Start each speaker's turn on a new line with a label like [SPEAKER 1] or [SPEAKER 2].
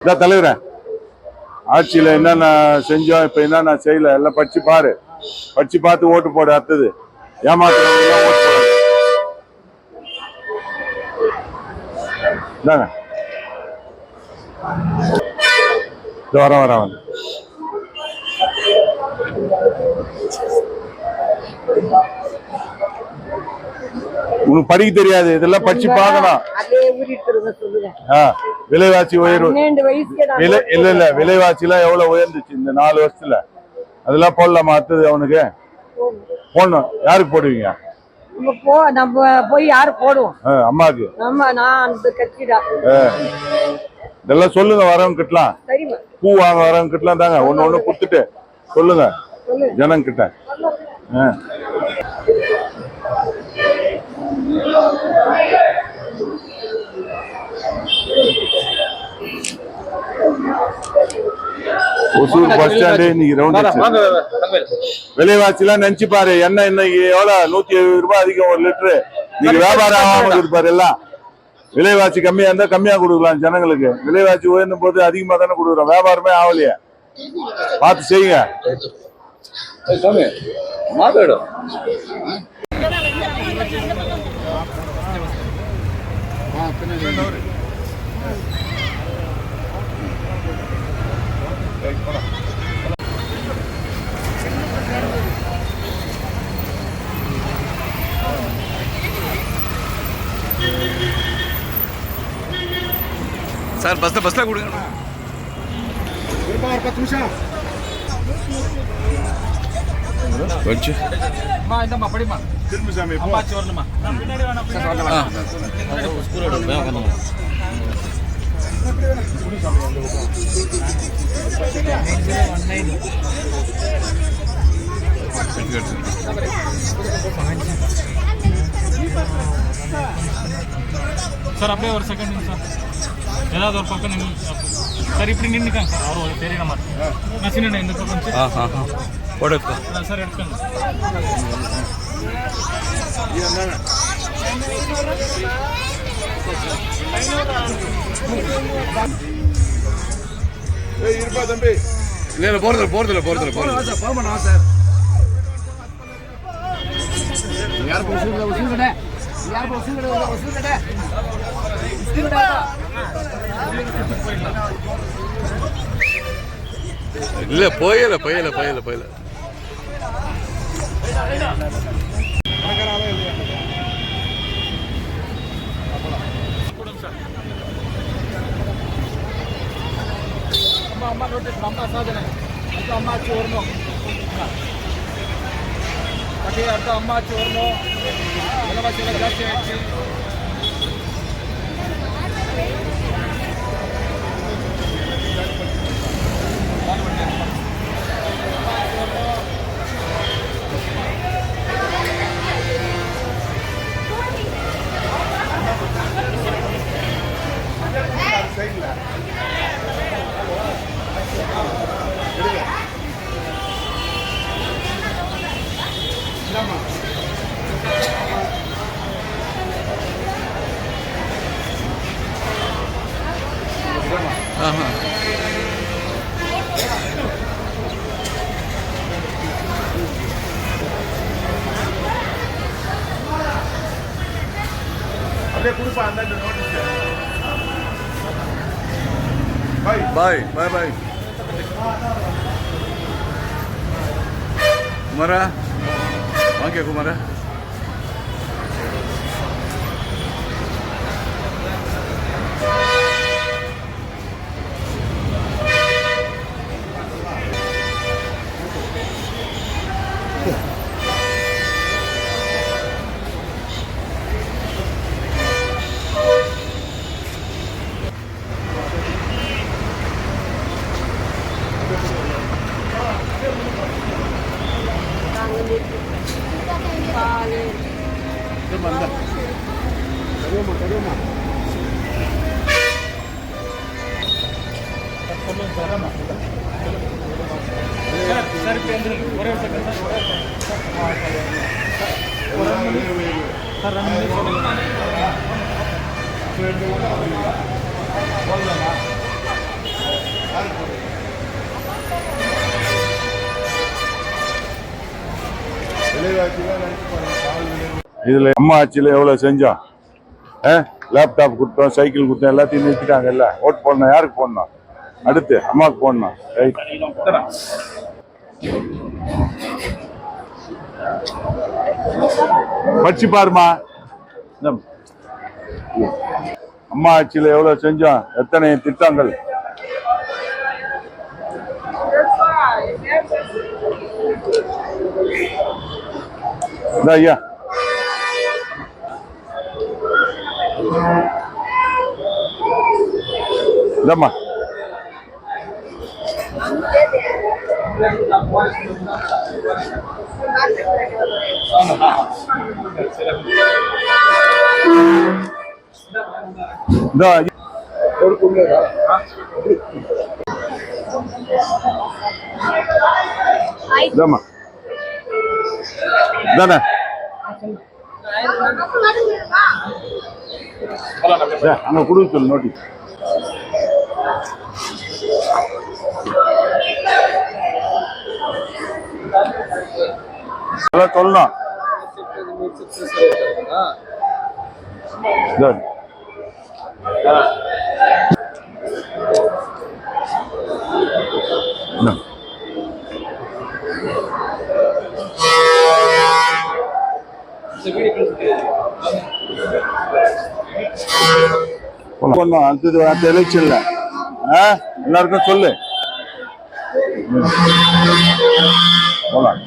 [SPEAKER 1] இதான் தலைவரே, ஆட்சியில் என்னென்ன செஞ்சோம், இப்போ என்னென்ன செய்யல எல்லாம் படிச்சு பாரு. படிச்சு பார்த்து ஓட்டு போடு. அடுத்தது ஏமாத்துறவங்க ஓட்டு போடு. இந்தாங்க, வரேன். உனக்கு படிக்க தெரியாது, இதெல்லாம் படிச்சு பார்க்கணும். விலைவாசி உயர்வு இல்ல விலைவாசி எல்லாம் எவ்வளவு உயர்ந்துச்சு இந்த 4 வருஷத்துல. அதெல்லாம் போடலாமா? அடுத்தது அவனுக்கு போடணும். யாருக்கு போடுவீங்க?
[SPEAKER 2] நம்ம போய் யாரு போடுவோம்?
[SPEAKER 1] அம்மாக்கு. இதெல்லாம் சொல்லுங்க. வரவங்க கிட்டலாம் பூ வாங்க, வரவங்க கிட்டலாம் தாங்க ஒண்ணு கொடுத்துட்டு சொல்லுங்க ஜனங்க கிட்ட. ஒசூர் பஸ் ஸ்டாண்டு இன்னைக்கு ரவுண்ட். விலைவாசி எல்லாம் நினைச்சு பாரு. எண்ணெய் இன்னைக்கு எவ்வளவு? 170 ரூபாய் அதிகம் ஒரு லிட்டரு. நீங்க வியாபாரம் ஆகாம இருப்பாரு. எல்லாம் விலைவாசி கம்மியா இருந்தா கம்மியா கொடுக்கலாம் ஜனங்களுக்கு. விலைவாசி உயர்ந்தும் போது அதிகமா தானே கொடுக்குறோம். வியாபாரமே ஆகலையே. பார்த்து செய்யுங்க.
[SPEAKER 3] சார் பஸ்ல கொடுங்க. ஒரு 10 நிமிஷம் கொஞ்சம் இந்தம்மா படிமா திரும்பி சாமி அம்மாச்சி வரணுமா? பின்னாடி வேணா ஸ்கூலோட போய் உட்காருங்க. சார் அப்படியே ஒரு செகண்ட் சார், ஏதாவது ஒரு பக்கம் நின்று சார். இப்படி நின்றுக்காங்க சார். அவர் தெரியற மாதிரி நான் சின்ன இந்த பக்கம் போடுங்க சார். எடுத்துக்கோங்க
[SPEAKER 1] இருப்பா தம்பி.
[SPEAKER 3] இல்ல போறதில்ல
[SPEAKER 1] சார்.
[SPEAKER 3] இல்ல போயல
[SPEAKER 2] அம்மா நோட்டீஸ் அம்மா சாதனை அம்மாச்சி வரணும். அதே அர்த்தம் அம்மாச்சி வரணும். விலைவாசியில் ஜாஸ்தி ஆயிடுச்சு.
[SPEAKER 1] அப்படியே கொடுப்பா அந்த நோட்டீஸ்.
[SPEAKER 3] பாய் குமாரா, வாங்க குமாரா.
[SPEAKER 2] सर
[SPEAKER 1] இதுல அம்மா ஆட்சியில எவ்வளவு செஞ்சோம். லேப்டாப் கொடுத்தோம், சைக்கிள் கொடுத்தோம், எல்லாத்தையும் நிறுத்திட்டாங்கல்ல. ஓட்டு போடணும், யாருக்கு போடணும்? அடுத்து அம்மாவுக்கு போடணும். ரைட். படிச்சு பாருமா. அம்மா ஆட்சியில எவ்வளவு செஞ்சோம், எத்தனை திட்டங்கள். ஐயா இந்தம்மா இந்தம்மா தானே அங்க கொடுக்க சொல்லு நோட்டீஸ். அதெல்லாம் சொல்லணும். அடுத்தது எலெக்ஷன்ல எல்லாருக்கும் சொல்லு. போலாம்.